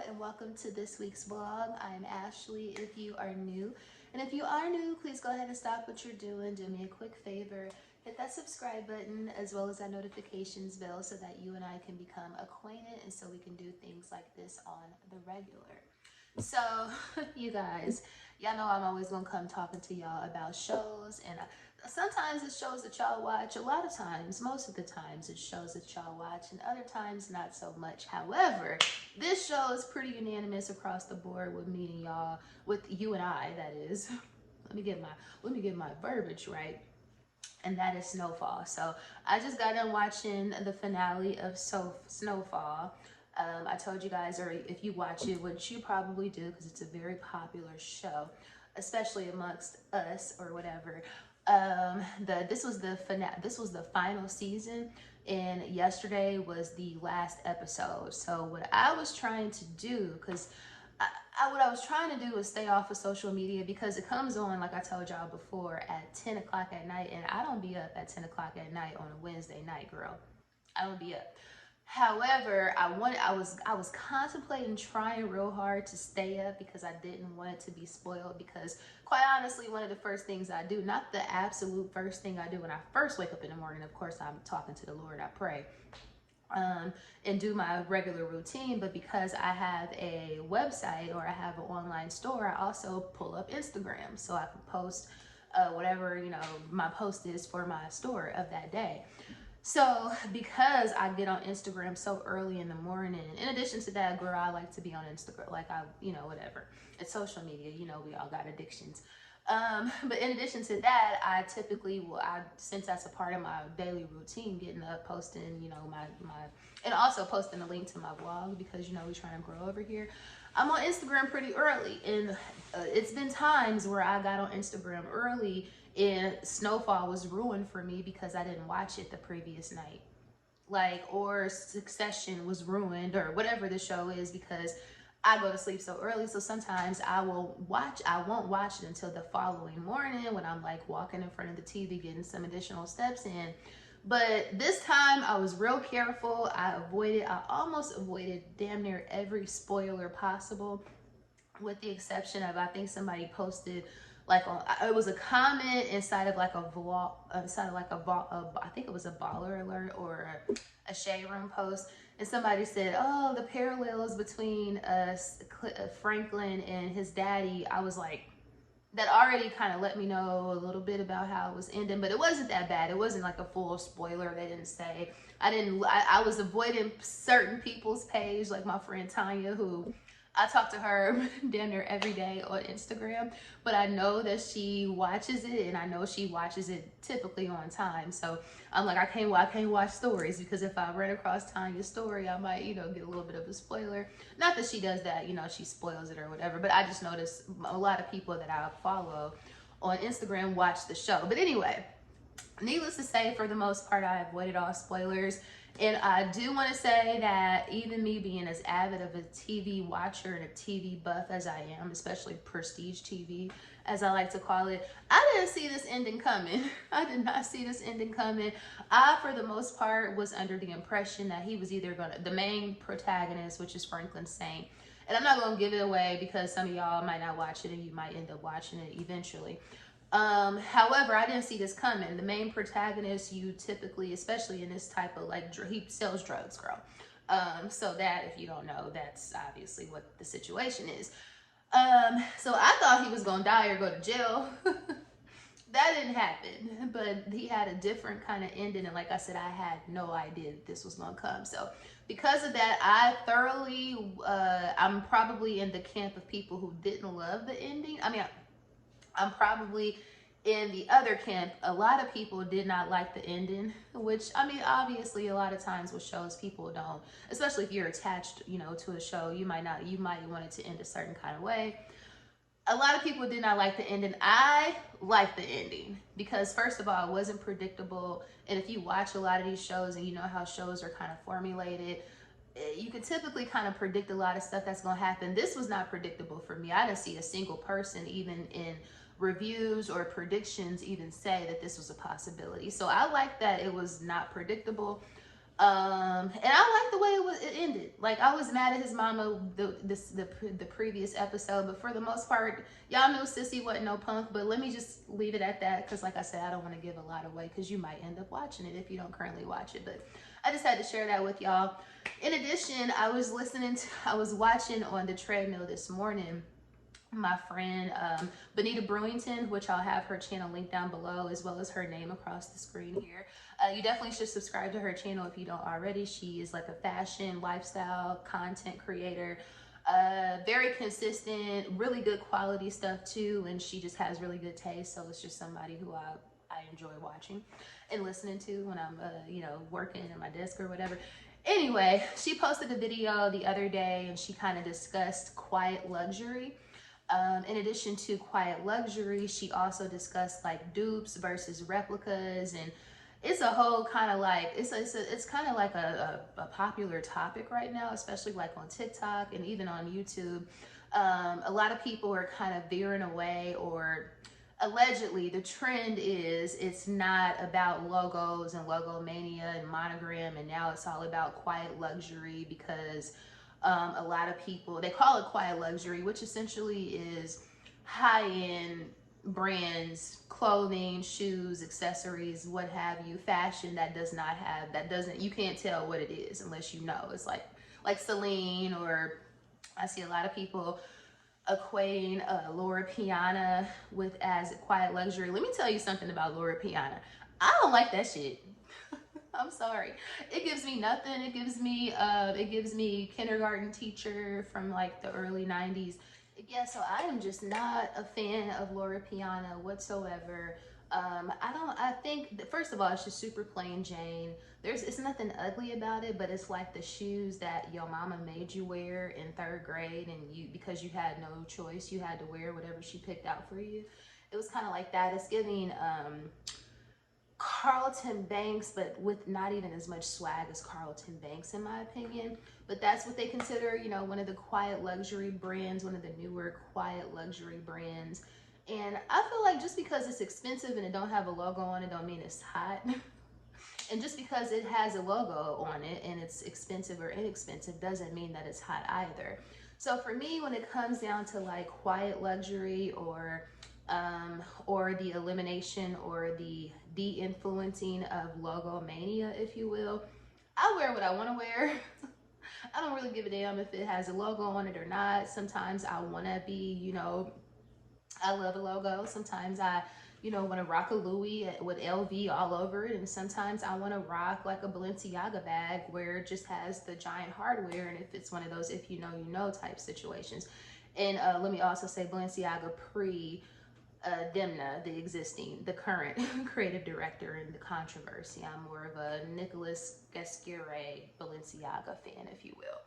and welcome to this week's vlog. I'm Ashley if you are new. And if you are new, please go ahead and stop what you're doing. Do me a quick favor. Hit that subscribe button as well as that notifications bell so that you and I can become acquainted and so we can do things like this on the regular. So, you guys, y'all know I'm always going to come talking to y'all about shows, and sometimes it's shows that y'all watch. A lot of times, most of the times, it's shows that y'all watch, and other times not so much. However, this show is pretty unanimous across the board with me and y'all, with you and I, that is. Let me get my verbiage right. And that is Snowfall. So I just got done watching the finale of Snowfall. I told you guys, or if you watch it, which you probably do because it's a very popular show, especially amongst us or whatever. This was the final season, and yesterday was the last episode. So what I was trying to do, because what I was trying to do was stay off of social media because it comes on, like I told y'all before, at 10 o'clock at night, and I don't be up at 10 o'clock at night on a Wednesday night, girl. I don't be up. However, I was contemplating trying real hard to stay up because I didn't want it to be spoiled, because quite honestly, one of the first things I do, not the absolute first thing I do when I first wake up in the morning, of course I'm talking to the Lord, I pray, and do my regular routine, but because I have a website or I have an online store, I also pull up Instagram so I can post whatever, you know, my post is for my store of that day. So because I get on Instagram so early in the morning, in addition to that, girl, I like to be on Instagram, like whatever. It's social media, you know, we all got addictions. But in addition to that, I typically will, since that's a part of my daily routine, getting up, posting, you know, and also posting a link to my vlog because, you know, we're trying to grow over here. I'm on Instagram pretty early, and it's been times where I got on Instagram early and Snowfall was ruined for me because I didn't watch it the previous night. Like, or Succession was ruined, or whatever the show is, because I go to sleep so early. So sometimes I won't watch it until the following morning when I'm like walking in front of the TV getting some additional steps in. But this time I was real careful. I almost avoided damn near every spoiler possible, with the exception of, I think somebody posted like it was a comment inside of like a vlog, I think it was a baller alert or a shade room post, and somebody said, oh, the parallels between Franklin and his daddy. I was like, that already kind of let me know a little bit about how it was ending, but it wasn't that bad. It wasn't like a full spoiler. They didn't say. I was avoiding certain people's page, like my friend Tanya, who I talk to her damn near every day on Instagram, but I know that she watches it, and I know she watches it typically on time. So I'm like, I can't watch stories, because if I run across Tanya's story, I might, you know, get a little bit of a spoiler. Not that she does that, you know, she spoils it or whatever, but I just noticed a lot of people that I follow on Instagram watch the show. But anyway, needless to say, for the most part, I avoided all spoilers. And I do want to say that even me being as avid of a TV watcher and a TV buff as I am, especially prestige TV, as I like to call it, I didn't see this ending coming. I did not see this ending coming. I, for the most part, was under the impression that he was either the main protagonist, which is Franklin Saint. And I'm not going to give it away because some of y'all might not watch it and you might end up watching it eventually. However, I didn't see this coming. The main protagonist, you typically, especially in this type of, like, he sells drugs, girl. So that, if you don't know, that's obviously what the situation is. So I thought he was gonna die or go to jail. That didn't happen, but he had a different kind of ending, and like I said, I had no idea that this was gonna come. So because of that, I'm probably in the camp of people who didn't love the ending. I mean, I'm probably in the other camp. A lot of people did not like the ending, which, I mean, obviously a lot of times with shows, people don't, especially if you're attached, you know, to a show, you might want it to end a certain kind of way. A lot of people did not like the ending. I liked the ending because, first of all, it wasn't predictable. And if you watch a lot of these shows and you know how shows are kind of formulated, you could typically kind of predict a lot of stuff that's going to happen. This was not predictable for me. I didn't see a single person, even in reviews or predictions, even say that this was a possibility. So I like that it was not predictable. And I like the way it ended. Like, I was mad at his mama the previous episode, but for the most part, y'all knew Sissy wasn't no punk. But let me just leave it at that, because like I said, I don't want to give a lot away, because you might end up watching it if you don't currently watch it. But I just had to share that with y'all. In addition, I was watching on the treadmill this morning my friend Benita Brewington, which I'll have her channel linked down below, as well as her name across the screen here. You definitely should subscribe to her channel if you don't already. She is like a fashion, lifestyle, content creator. Very consistent, really good quality stuff too, and she just has really good taste. So it's just somebody who I enjoy watching and listening to when I'm you know, working at my desk or whatever. Anyway, she posted a video the other day and she kind of discussed quiet luxury. In addition to quiet luxury, she also discussed like dupes versus replicas, and it's a whole kind of like, it's kind of like a popular topic right now, especially like on TikTok and even on YouTube. A lot of people are kind of veering away, or allegedly the trend is it's not about logos and logo mania and monogram, and now it's all about quiet luxury, because a lot of people, they call it quiet luxury, which essentially is high-end brands, clothing, shoes, accessories, what have you, fashion that doesn't, you can't tell what it is unless you know. It's like Celine, or I see a lot of people equating Laura Piana as quiet luxury. Let me tell you something about Laura Piana. I don't like that shit. I'm sorry. It gives me nothing. It gives me kindergarten teacher from like the early 90s. Yeah, so I am just not a fan of Laura Piana whatsoever. I think, first of all, it's just super plain Jane. It's nothing ugly about it, but it's like the shoes that your mama made you wear in 3rd grade, and because you had no choice, you had to wear whatever she picked out for you. It was kind of like that. It's giving Carlton Banks, but with not even as much swag as Carlton Banks, in my opinion. But that's what they consider, you know, one of the quiet luxury brands, one of the newer quiet luxury brands. And I feel like just because it's expensive and it don't have a logo on it, don't mean it's hot. And just because it has a logo on it and it's expensive or inexpensive doesn't mean that it's hot either. So for me, when it comes down to like quiet luxury, or the elimination or the de-influencing of logo mania, if you will, I wear what I want to wear. I don't really give a damn if it has a logo on it or not. Sometimes I want to be, you know, I love a logo. Sometimes I, you know, want to rock a Louis with LV all over it. And sometimes I want to rock like a Balenciaga bag where it just has the giant hardware. And if it's one of those if you know, you know type situations. And let me also say Balenciaga Demna, the current creative director in the controversy. I'm more of a Nicolas Gasquet Balenciaga fan, if you will.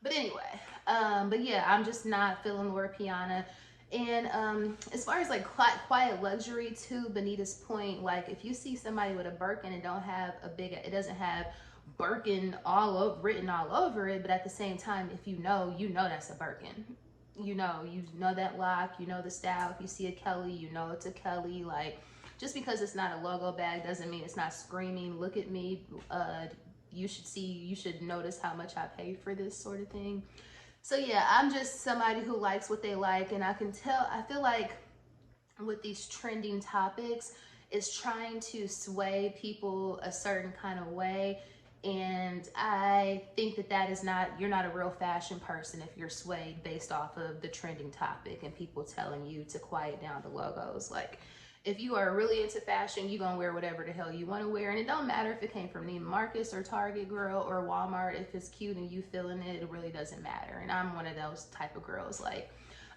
But anyway, but yeah, I'm just not feeling Laura Piana. And as far as like quiet luxury, to Benita's point, like if you see somebody with a Birkin and it doesn't have Birkin written all over it, but at the same time, if you know that's a Birkin. You know that lock, you know the style. If you see a Kelly, you know it's a Kelly. Like, just because it's not a logo bag doesn't mean it's not screaming, look at me. You should notice how much I paid for this, sort of thing. So yeah, I'm just somebody who likes what they like, and I feel like with these trending topics, it's trying to sway people a certain kind of way. And I think that is not, you're not a real fashion person if you're swayed based off of the trending topic and people telling you to quiet down the logos. Like, if you are really into fashion, you're gonna wear whatever the hell you want to wear. And it don't matter if it came from Neiman Marcus or Target, girl, or Walmart. If it's cute and you feeling it, it really doesn't matter. And I'm one of those type of girls. Like,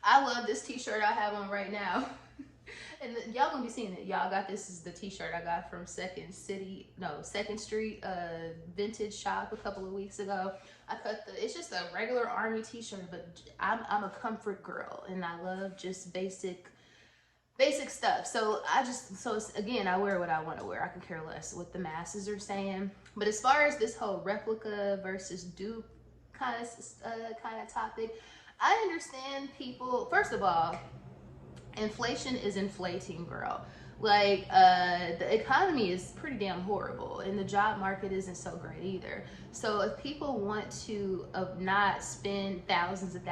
I love this t-shirt I have on right now. And y'all gonna be seeing it. Y'all got this is the t-shirt I got from Second Street vintage shop a couple of weeks ago. It's just a regular army t-shirt, but I'm a comfort girl and I love just basic stuff. So again, I wear what I want to wear. I can care less what the masses are saying. But as far as this whole replica versus dupe kind of topic, I understand people. First of all, inflation is inflating, girl. Like, the economy is pretty damn horrible, and the job market isn't so great either. So if people want to not spend thousands of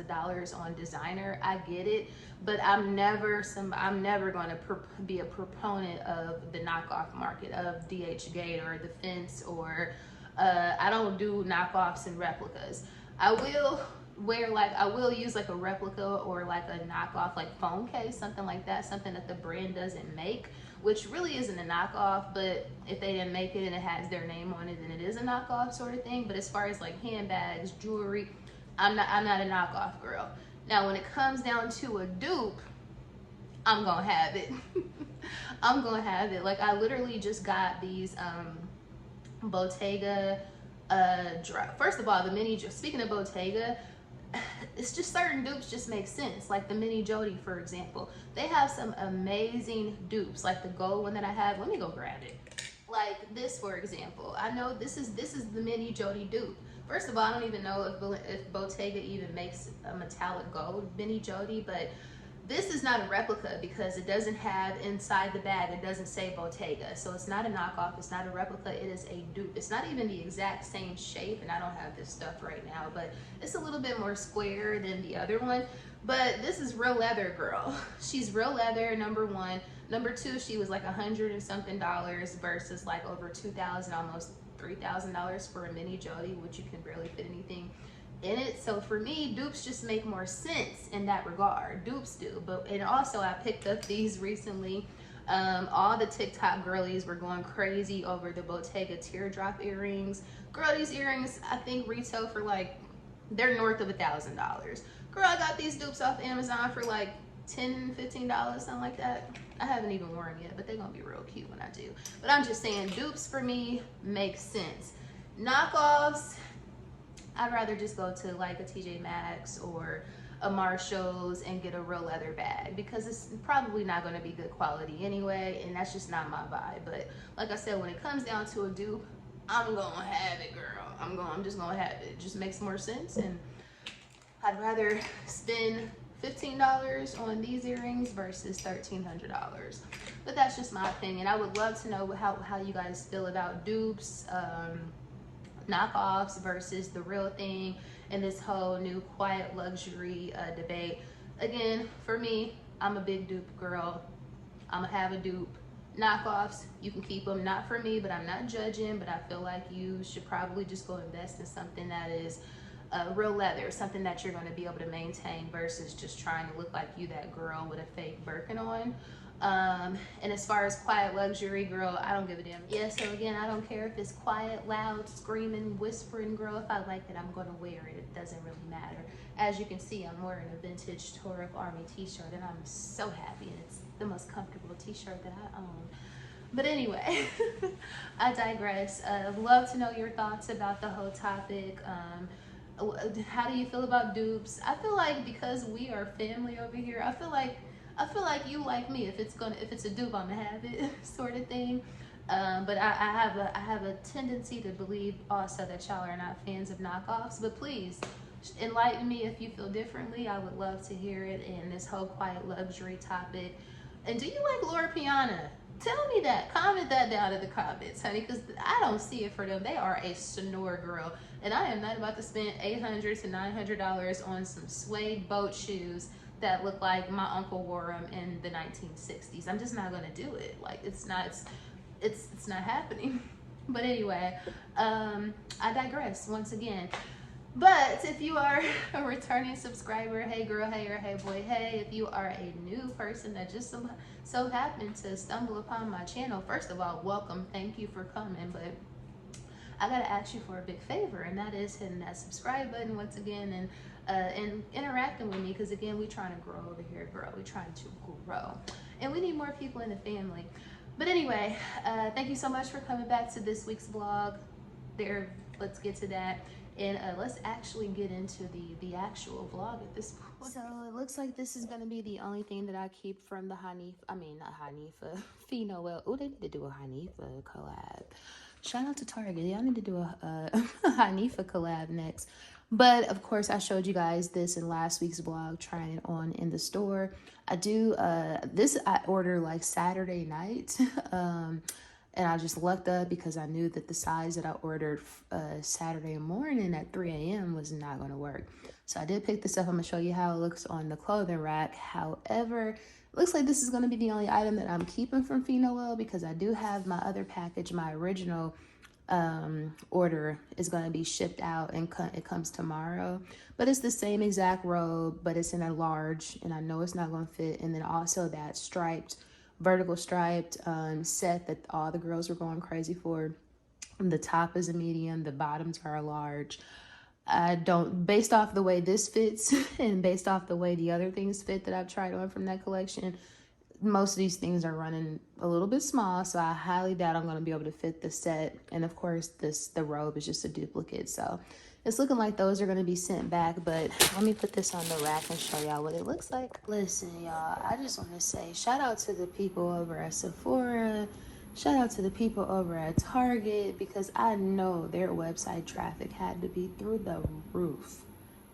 dollars on designer, I get it, but I'm never going to be a proponent of the knockoff market of DH Gate or the Fence, or I don't do knockoffs and replicas. I will use like a replica or like a knockoff, like phone case, something like that, something that the brand doesn't make, which really isn't a knockoff, but if they didn't make it and it has their name on it, then it is a knockoff sort of thing. But as far as like handbags, jewelry, I'm not a knockoff girl. Now when it comes down to a dupe, I'm gonna have it. I'm gonna have it. Like, I literally just got these Bottega first of all, the mini, speaking of Bottega, it's just certain dupes just make sense. Like the mini Jody, for example, they have some amazing dupes. Like the gold one that I have, let me go grab it. Like this, for example, I know this is the mini Jody dupe. First of all, I don't even know if Bottega even makes a metallic gold mini Jody, but this is not a replica because it doesn't have inside the bag, it doesn't say Bottega. So it's not a knockoff, it's not a replica, it is a dupe. It's not even the exact same shape, and I don't have this stuff right now, but it's a little bit more square than the other one. But this is real leather, girl. She's real leather, number one. Number two, she was like $100 and something versus like over $2,000, almost $3,000 for a mini Jody, which you can barely fit anything in it. So for me, dupes just make more sense in that regard. Dupes do. And also I picked up these recently. All the TikTok girlies were going crazy over the Bottega teardrop earrings. Girl, these earrings I think retail for like, they're north of $1,000. Girl, I got these dupes off Amazon for like $10, $15, something like that. I haven't even worn them yet, but they're gonna be real cute when I do. But I'm just saying, dupes for me make sense. Knockoffs, I'd rather just go to like a TJ Maxx or a Marshall's and get a real leather bag, because it's probably not going to be good quality anyway, and that's just not my vibe. But like I said, when it comes down to a dupe, I'm gonna have it, girl. I'm just gonna have it. It just makes more sense, and I'd rather spend $15 on these earrings versus $1,300. But that's just my opinion. I would love to know how you guys feel about dupes, knockoffs versus the real thing, and this whole new quiet luxury debate. Again, for me, I'm a big dupe girl. I'm gonna have a dupe. Knockoffs, you can keep them. Not for me, but I'm not judging, but I feel like you should probably just go invest in something that is real leather, something that you're going to be able to maintain versus just trying to look like you that girl with a fake Birkin on. And as far as quiet luxury, girl, I don't give a damn. Yeah, so again, I don't care if it's quiet, loud, screaming, whispering, girl. If I like it, I'm gonna wear it. It doesn't really matter. As you can see, I'm wearing a vintage Toruk Army t-shirt, and I'm so happy, and it's the most comfortable t-shirt that I own. But anyway, I digress. Love to know your thoughts about the whole topic. How do you feel about dupes? I feel like because we are family over here, I feel like you like me. If it's a dupe, I'm gonna have it, sort of thing. But I have a tendency to believe also that y'all are not fans of knockoffs. But please enlighten me if you feel differently. I would love to hear it in this whole quiet luxury topic. And do you like Laura Piana? Tell me that. Comment that down in the comments, honey, because I don't see it for them. They are a snore girl, and I am not about to spend $800 to $900 on some suede boat shoes that look like my uncle wore them in the 1960s. I'm just not gonna do it. Like, it's not happening. But anyway, I digress once again. But if you are a returning subscriber, hey girl, hey, or hey boy, hey, if you are a new person that just so happened to stumble upon my channel, first of all, welcome, thank you for coming. But I gotta ask you for a big favor, and that is hitting that subscribe button once again, and interacting with me, because again, we trying to grow over here, girl. We trying to grow, and we need more people in the family. But anyway, thank you so much for coming back to this week's vlog. Let's get to that. And let's actually get into the actual vlog at this point. So it looks like this is going to be the only thing that I keep from the Fee Noel. Oh, they need to do a Hanifa collab. Shout out to Target. Y'all need to do a Hanifa collab next. But of course, I showed you guys this in last week's vlog, trying it on in the store. I ordered like Saturday night. And I just lucked up because I knew that the size that I ordered Saturday morning at 3 a.m. was not going to work. So I did pick this up. I'm going to show you how it looks on the clothing rack. However, it looks like this is going to be the only item that I'm keeping from Finoel, because I do have my other package, my original order is going to be shipped out, and it comes tomorrow. But it's the same exact robe, but it's in a large, and I know it's not going to fit. And then also that vertical striped set that all the girls were going crazy for. The top is a medium, the bottoms are a large. Based off the way this fits and based off the way the other things fit that I've tried on from that collection, most of these things are running a little bit small, so I highly doubt I'm going to be able to fit the set. And of course, the robe is just a duplicate, so it's looking like those are going to be sent back. But let me put this on the rack and show y'all what it looks like. Listen, y'all, I just want to say shout out to the people over at Sephora, shout out to the people over at Target, because I know their website traffic had to be through the roof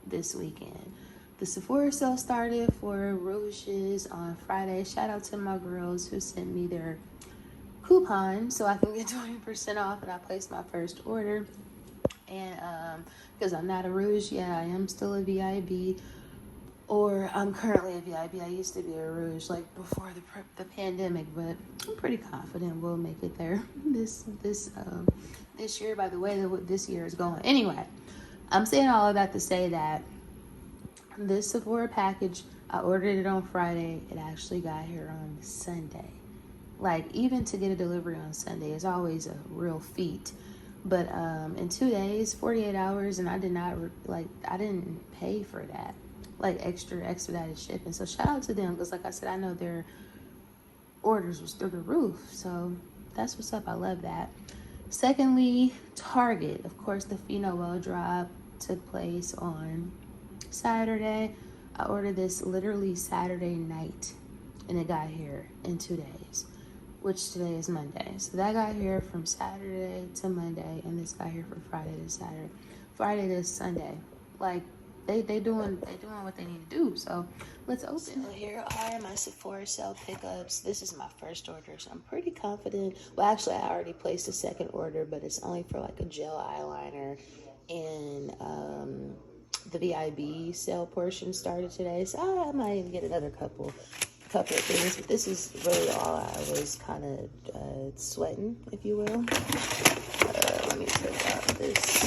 this weekend. The Sephora sale started for Rouges on Friday. Shout out to my girls who sent me their coupon so I can get 20% off, and I placed my first order. And because I'm not a Rouge yet, I am still a VIB, or I'm currently a VIB. I used to be a Rouge like before the pandemic, but I'm pretty confident we'll make it there this year, by the way that this year is going. Anyway, I'm saying all of that to say that this Sephora package, I ordered it on Friday. It actually got here on Sunday. Like, even to get a delivery on Sunday is always a real feat. But in 2 days, 48 hours, and I didn't pay for that, like expedited shipping. So shout out to them, because like I said, I know their orders was through the roof. So that's what's up. I love that. Secondly, Target. Of course, the Finoel drop took place on Saturday. I ordered this literally Saturday night, and it got here in 2 days, which today is Monday. So that got here from Saturday to Monday, and this got here from Friday to Saturday, Friday to Sunday. Like, they doing what they need to do. So let's open. So here are my Sephora sale pickups. This is my first order, so I'm pretty confident. Well, actually, I already placed a second order, but it's only for like a gel eyeliner, and the VIB sale portion started today, so I might even get another couple of things. But this is really all I was kind of sweating, if you will. Let me take out this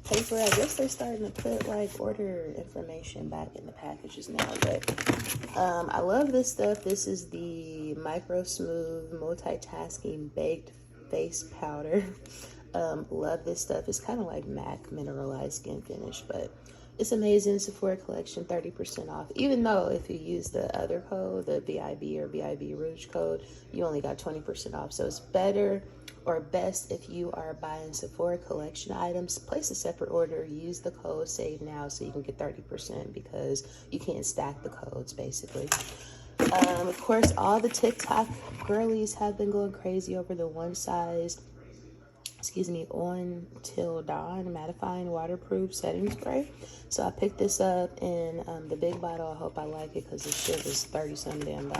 paper. I guess they're starting to put like order information back in the packages now, but I love this stuff. This is the Micro Smooth Multitasking Baked Face Powder. Love this stuff. It's kind of like MAC mineralized skin finish, but it's amazing. Sephora collection, 30% off. Even though if you use the other code, the VIB or VIB Rouge code, you only got 20% off. So it's better or best if you are buying Sephora collection items, place a separate order, use the code save now so you can get 30%, because you can't stack the codes basically. Of course, all the TikTok girlies have been going crazy over the one size, on till dawn mattifying waterproof setting spray. So I picked this up in the big bottle. I hope I like it, because this shit was $30-some damn.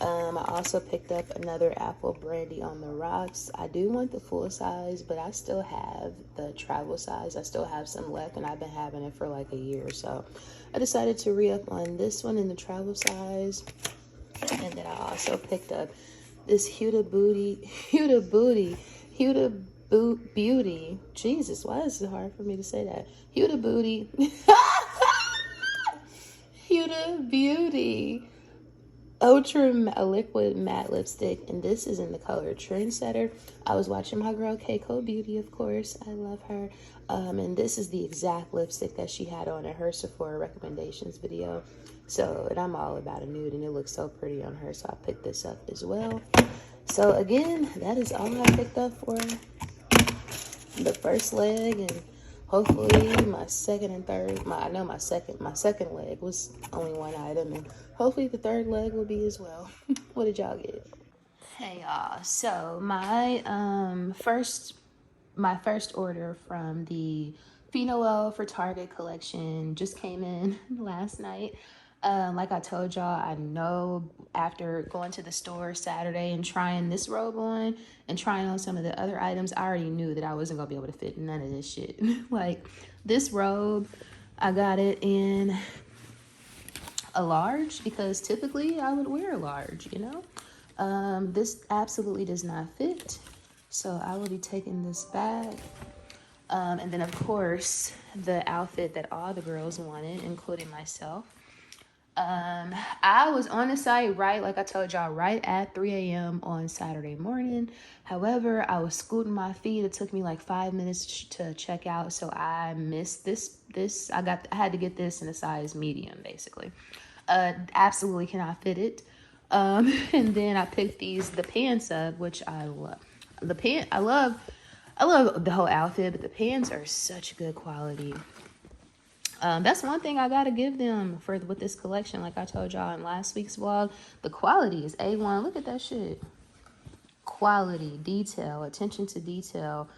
I also picked up another apple brandy on the rocks. I do want the full size, but I still have the travel size. I still have some left, and I've been having it for like a year. So I decided to re-up on this one in the travel size. And then I also picked up this Huda Beauty. Jesus, why is it hard for me to say that? Huda Beauty Ultra Liquid Matte Lipstick, and this is in the color Trendsetter. I was watching my girl Keiko Beauty, of course. I love her. And this is the exact lipstick that she had on in her Sephora recommendations video. So, and I'm all about a nude, and it looks so pretty on her, so I picked this up as well. So again, that is all I picked up for the first leg, and hopefully my second and third, my second leg was only one item, and hopefully the third leg will be as well. What did y'all get? Hey y'all, so my first my first order from the Noel for Target collection just came in last night. Like I told y'all, I know after going to the store Saturday and trying this robe on and trying on some of the other items, I already knew that I wasn't gonna be able to fit none of this shit. Like this robe, I got it in a large because typically I would wear a large, you know. This absolutely does not fit, so I will be taking this back. And then of course the outfit that all the girls wanted, including myself. I was on the site, right, like I told y'all, right at 3 a.m. on Saturday morning. However, I was scooting my feet. It took me like 5 minutes to check out, so I missed this. I had to get this in a size medium, basically. Absolutely cannot fit it. And then I picked the pants up, which I love. I love the whole outfit, but the pants are such good quality. That's one thing I gotta give them with this collection. Like I told y'all in last week's vlog, the quality is A1. Look at that shit. Quality, detail, attention to detail,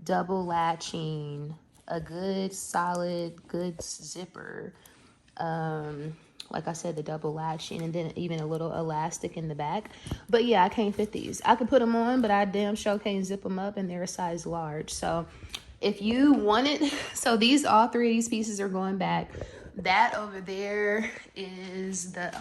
double latching, a good solid good zipper, like I said, the double latching, and then even a little elastic in the back. But yeah, I can't fit these. I could put them on, but I damn sure can't zip them up, and they're a size large. So if you want it, so all three of these pieces are going back. That over there is the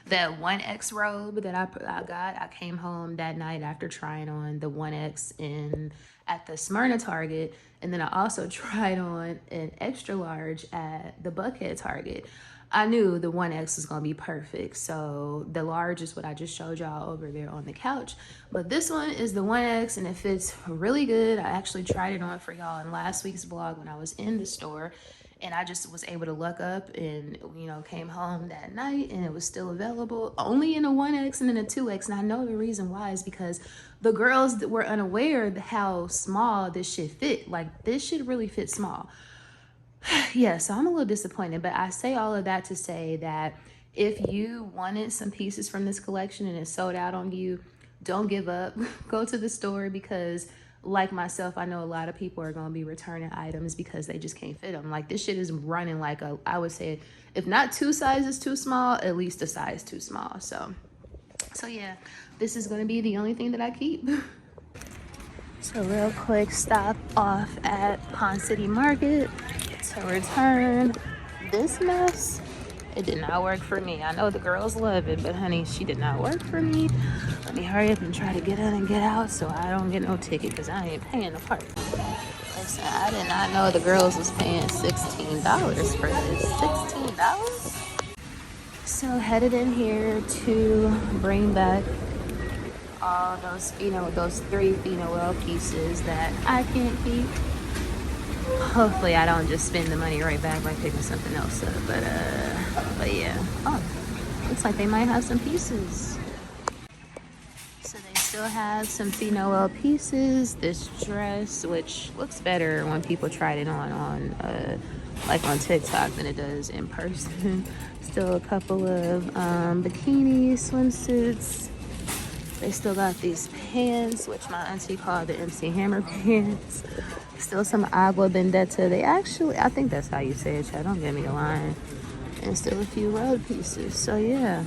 that 1X robe that I got. I came home that night after trying on the 1X at the Smyrna Target, and then I also tried on an extra large at the Buckhead Target. I knew the 1X was gonna be perfect, so the large is what I just showed y'all over there on the couch. But this one is the 1X, and it fits really good. I actually tried it on for y'all in last week's vlog when I was in the store, and I just was able to look up and, you know, came home that night and it was still available only in a 1X and in a 2X. And I know the reason why is because the girls that were unaware of how small this shit fit. Like, this shit really fit small. Yeah, so I'm a little disappointed, but I say all of that to say that if you wanted some pieces from this collection and it sold out on you, don't give up. Go to the store, because like myself, I know a lot of people are going to be returning items because they just can't fit them. Like, this shit is running like I would say, if not 2 sizes too small, at least a size too small. So yeah, this is going to be the only thing that I keep. So real quick, stop off at Pond City Market to return this mess. It did not work for me. I know the girls love it, but honey, she did not work for me. Let me hurry up and try to get in and get out so I don't get no ticket, because I ain't paying the park. Listen, I did not know the girls was paying $16 for this. $16? So headed in here to bring back all those, those 3 Noel pieces that I can't keep. Hopefully I don't just spend the money right back by picking something else up, but yeah. Oh, looks like they might have some pieces. So they still have some Noel pieces. This dress, which looks better when people tried it on like on TikTok than it does in person. Still a couple of bikinis, swimsuits. They still got these pants, which my auntie called the MC Hammer pants. Still some Agua Bendetta. I think that's how you say it, child. Don't get me a line. And still a few road pieces. So yeah,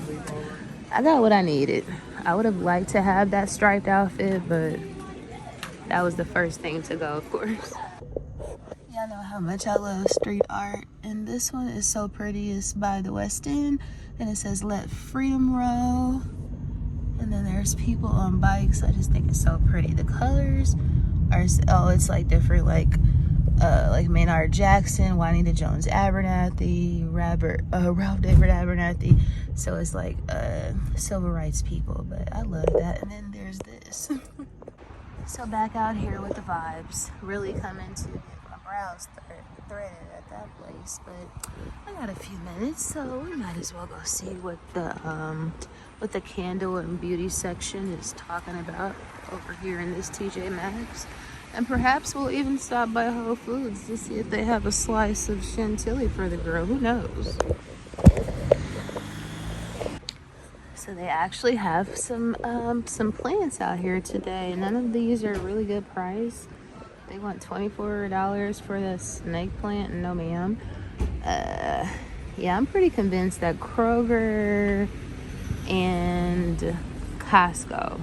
I got what I needed. I would have liked to have that striped outfit, but that was the first thing to go, of course. Y'all know how much I love street art. And this one is so pretty. It's by the West End. And it says, "Let freedom roll." And then there's people on bikes. I just think it's so pretty. The colors are, it's like different, like Maynard Jackson, Juanita Jones Abernathy, Ralph David Abernathy. So it's like civil rights people, but I love that. And then there's this. So back out here with the vibes, really coming to get my brows threaded at that place. But I got a few minutes, so we might as well go see what the candle and beauty section is talking about over here in this TJ Maxx. And perhaps we'll even stop by Whole Foods to see if they have a slice of chantilly for the girl. Who knows? So they actually have some plants out here today. None of these are really good price. They want $24 for the snake plant. No, ma'am. Yeah, I'm pretty convinced that Kroger and Costco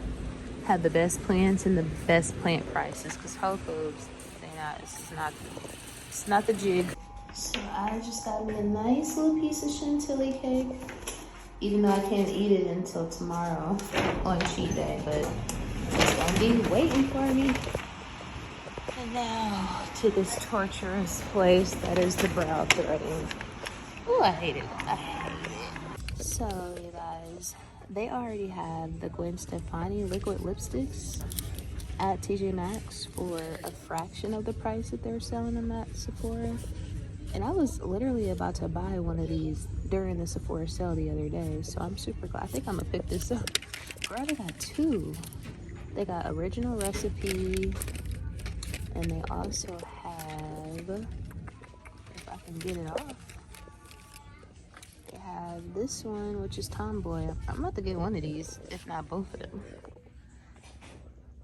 have the best plants and the best plant prices. Because Whole Foods, it's not the jig. So I just got me a nice little piece of chantilly cake. Even though I can't eat it until tomorrow on cheat day, but it's gonna be waiting for me. And now to this torturous place that is the brow threading. Oh, I hate it. I hate it. So, you guys, they already have the Gwen Stefani liquid lipsticks at TJ Maxx for a fraction of the price that they're selling them at Sephora. And I was literally about to buy one of these during the Sephora sale the other day, so I'm super glad. I think I'm gonna pick this up. Girl, they got two. They got original recipe, and they also have, if I can get it off, they have this one, which is Tomboy. I'm about to get one of these, if not both of them.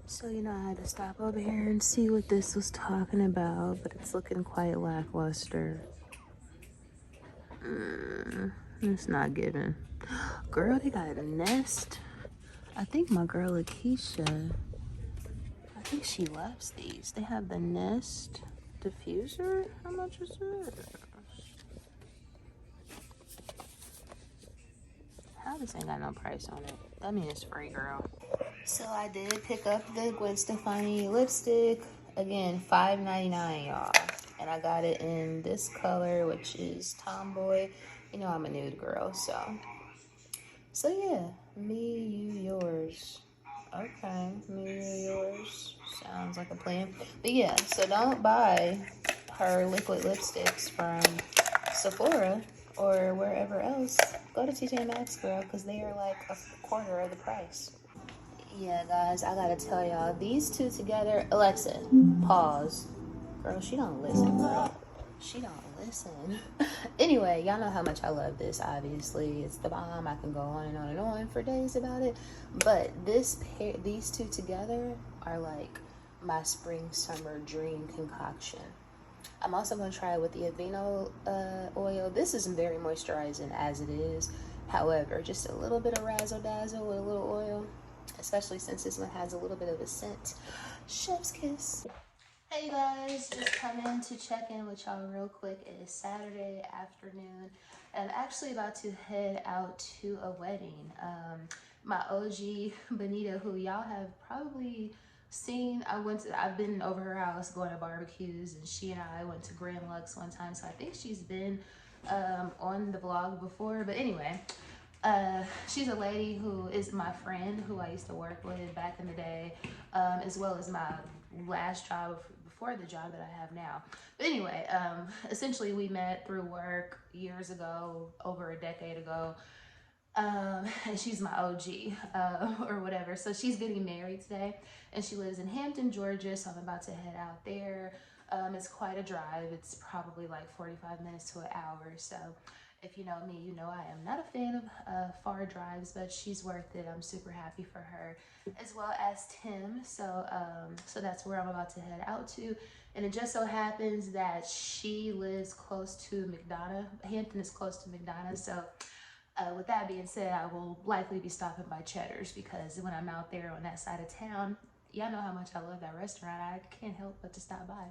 So, you know, I had to stop over here and see what this was talking about, but it's looking quite lackluster. It's not giving. Girl, they got a Nest. I think my girl Lakeisha, I think she loves these. They have the Nest diffuser. How much is it? How this ain't got no price on it? That means it's free, girl. So I did pick up the Gwen Stefani lipstick. Again, $5.99, y'all. And I got it in this color, which is Tomboy. You know I'm a nude girl, so yeah. Me, you, yours. Okay, me, you, yours. Sounds like a plan. But yeah, so don't buy her liquid lipsticks from Sephora or wherever else. Go to TJ Maxx, girl, because they are like a quarter of the price. Yeah, guys, I gotta tell y'all, these two together. Alexa, pause. Girl, she don't listen, girl. She don't listen. Anyway, y'all know how much I love this, obviously. It's the bomb. I can go on and on and on for days about it. But these two together are like my spring summer dream concoction. I'm also going to try it with the Aveeno oil. This isn't very moisturizing as it is. However, just a little bit of razzle dazzle with a little oil, especially since this one has a little bit of a scent. Chef's kiss. Hey guys, just coming to check in with y'all real quick. It is Saturday afternoon, and I'm actually about to head out to a wedding. My OG Benita, who y'all have probably seen, I've been over her house going to barbecues, and she and I went to Grand Lux one time, so I think she's been on the vlog before. But anyway, she's a lady who is my friend who I used to work with back in the day, as well as my last job before the job that I have now. But anyway, essentially we met through work years ago, over a decade ago. And she's my OG, or whatever. So she's getting married today, and she lives in Hampton, Georgia. So I'm about to head out there. It's quite a drive. It's probably like 45 minutes to an hour. So if you know me, you know I am not a fan of far drives, but she's worth it. I'm super happy for her, as well as Tim. So that's where I'm about to head out to. And it just so happens that she lives close to McDonough. Hampton is close to McDonough. So with that being said, I will likely be stopping by Cheddar's, because when I'm out there on that side of town, y'all know how much I love that restaurant. I can't help but to stop by.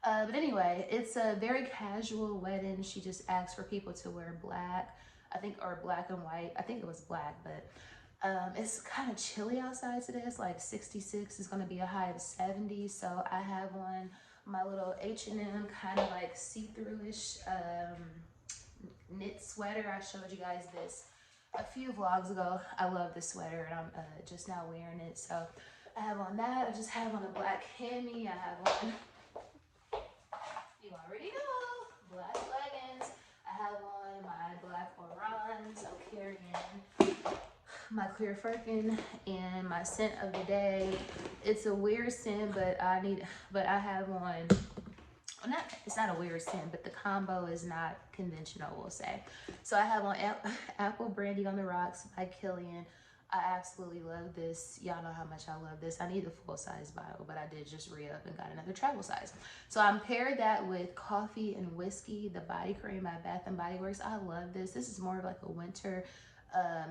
But anyway, it's a very casual wedding. She just asked for people to wear black, I think, or black and white. I think it was black, but it's kind of chilly outside today. It's like 66. It's going to be a high of 70. So I have on my little H&M kind of like see-through-ish knit sweater. I showed you guys this a few vlogs ago. I love this sweater, and I'm just now wearing it. So I have on that. I just have on a black cami. I have on, you already know, black leggings. I have on my black Orans. I'm carrying my clear firkin and my scent of the day. It's a weird scent, but I have on not, it's not a weird scent, but the combo is not conventional, we'll say. So I have on Apple Brandy on the Rocks by Killian. I absolutely love this. Y'all know how much I love this. I need the full-size bottle, but I did just re-up and got another travel size. So I'm paired that with Coffee and Whiskey, the body cream by Bath and Body Works. I love this. This is more of like a winter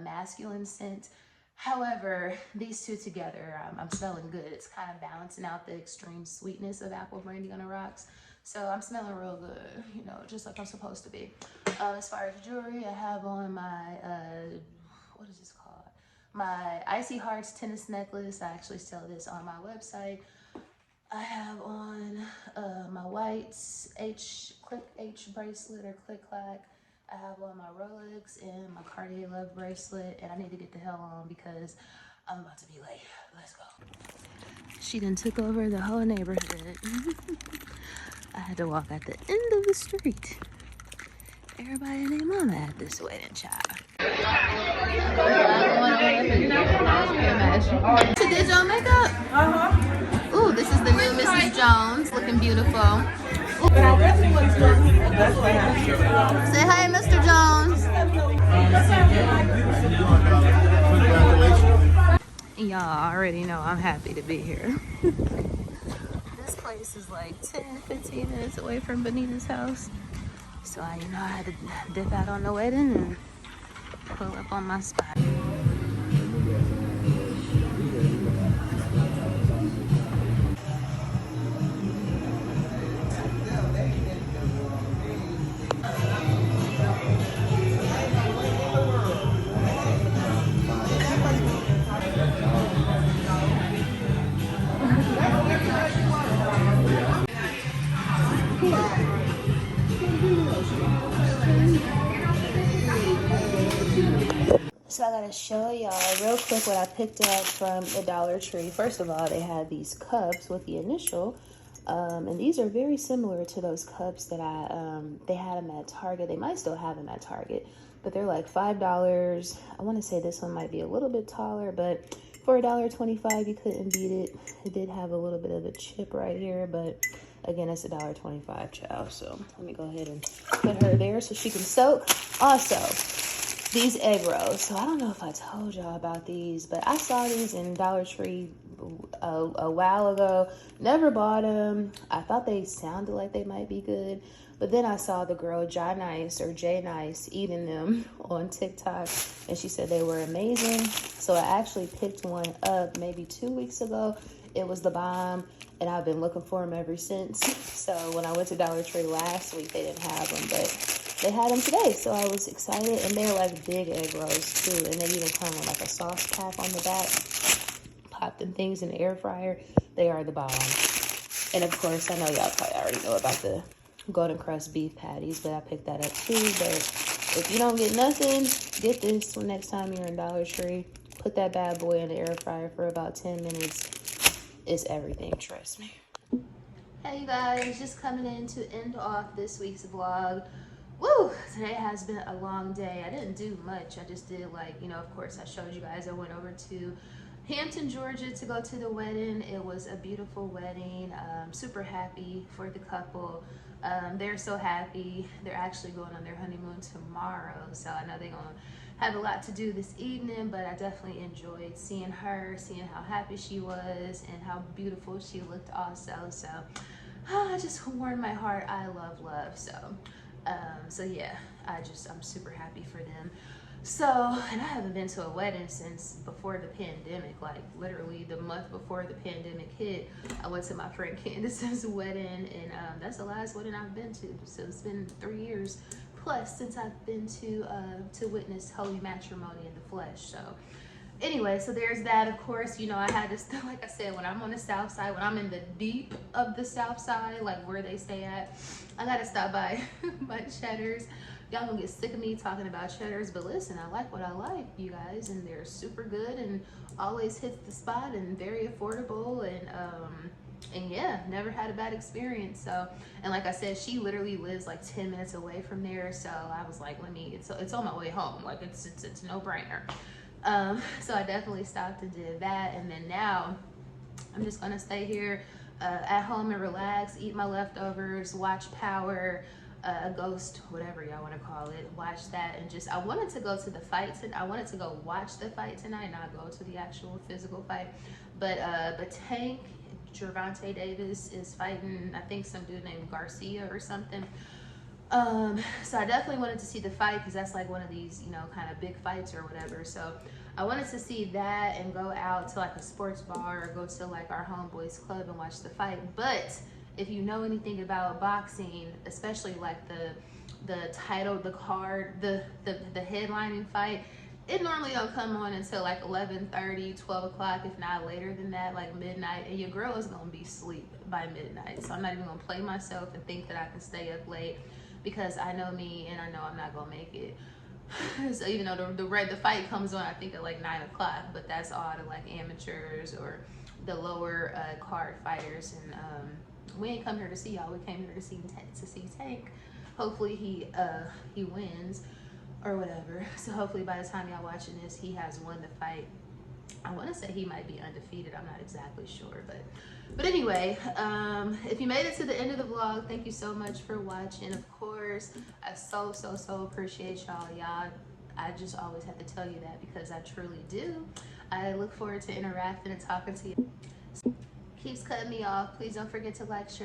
masculine scent. However, these two together, I'm smelling good. It's kind of balancing out the extreme sweetness of Apple Brandy on the Rocks. So I'm smelling real good, you know, just like I'm supposed to be. As far as jewelry, I have on my, what is this called? My Icy Hearts tennis necklace. I actually sell this on my website. I have on my white click H bracelet or click clack. I have on my Rolex and my Cartier Love bracelet, and I need to get the hell on because I'm about to be late. Let's go. She done took over the whole neighborhood. I had to walk at the end of the street. Everybody and their mama at this wedding, child. So did y'all makeup? Uh-huh. Ooh, this is the new Mrs. Jones, looking beautiful. Say hi, Mr. Jones. Y'all already know I'm happy to be here. This place is like 10-15 minutes away from Benita's house. So I had to dip out on the wedding and pull up on my spot. So I gotta show y'all real quick what I picked up from the Dollar Tree. First of all, they had these cups with the initial, and these are very similar to those cups that they had them at Target. They might still have them at Target, but they're like $5. I want to say this one might be a little bit taller, but for $1.25, you couldn't beat it. It did have a little bit of a chip right here, but again, it's $1.25, child. So let me go ahead and put her there so she can soak. Also, these egg rolls. So I don't know if I told y'all about these, but I saw these in Dollar Tree a while ago. Never bought them. I thought they sounded like they might be good, but then I saw the girl Jai Nice or Jay Nice eating them on TikTok, and she said they were amazing. So I actually picked one up maybe 2 weeks ago. It was the bomb, and I've been looking for them ever since. So when I went to Dollar Tree last week, they didn't have them, but they had them today, so I was excited. And they're like big egg rolls too, and they even come with like a sauce pack on the back. Pop them things in the air fryer. They are the bomb. And of course, I know y'all probably already know about the Golden Crust beef patties, but I picked that up too. But if you don't get nothing, get this one next time you're in Dollar Tree. Put that bad boy in the air fryer for about 10 minutes. It's everything, trust me. Hey you guys, just coming in to end off this week's vlog. Woo! Today has been a long day. I didn't do much. I just did of course I showed you guys I went over to Hampton, Georgia to go to the wedding. It was a beautiful wedding. Super happy for the couple. They're so happy. They're actually going on their honeymoon tomorrow. So I know they're going to have a lot to do this evening, but I definitely enjoyed seeing her, seeing how happy she was and how beautiful she looked also. So I just warmed my heart. I love love. So yeah, I'm super happy for them. So, and I haven't been to a wedding since before the pandemic, like literally the month before the pandemic hit. I went to my friend Candace's wedding, and that's the last wedding I've been to. So it's been 3 years plus since I've been to witness holy matrimony in the flesh. So anyway, so there's that. Of course, I had to, like I said, when I'm on the south side, when I'm in the deep of the south side, like where they stay at, I gotta stop by by Cheddar's. Y'all gonna get sick of me talking about Cheddar's, but listen, I like what I like, you guys, and they're super good and always hits the spot and very affordable, and yeah, never had a bad experience. So, and like I said, she literally lives like 10 minutes away from there, so I was like, it's on my way home, like it's no brainer. So I definitely stopped and did that, and then now I'm just gonna stay here at home and relax, eat my leftovers, watch Power, Ghost, whatever y'all want to call it. Watch that and just, I wanted to go to the fight I wanted to go watch the fight tonight, not go to the actual physical fight. But Tank Gervonta Davis is fighting, I think, some dude named Garcia or something. So I definitely wanted to see the fight because that's like one of these, you know, kind of big fights or whatever. So I wanted to see that and go out to like a sports bar or go to like our homeboys club and watch the fight. But if you know anything about boxing, especially like the title, the card, the headlining fight, it normally don't come on until like 11:30, 12 o'clock, if not later than that, like midnight. And your girl is gonna be asleep by midnight. So I'm not even gonna play myself and think that I can stay up late, because I know me and I know I'm not gonna make it. So even though the fight comes on, I think at like 9 o'clock, but that's all to like amateurs or the lower card fighters. And we ain't come here to see y'all. We came here to see Tank. Hopefully he wins or whatever. So hopefully by the time y'all watching this, he has won the fight. I want to say he might be undefeated. I'm not exactly sure, but anyway, if you made it to the end of the vlog, thank you so much for watching. Of course, I so appreciate y'all. I just always have to tell you that because I truly do. I look forward to interacting and talking to you. Keeps cutting me off. Please don't forget to like, share,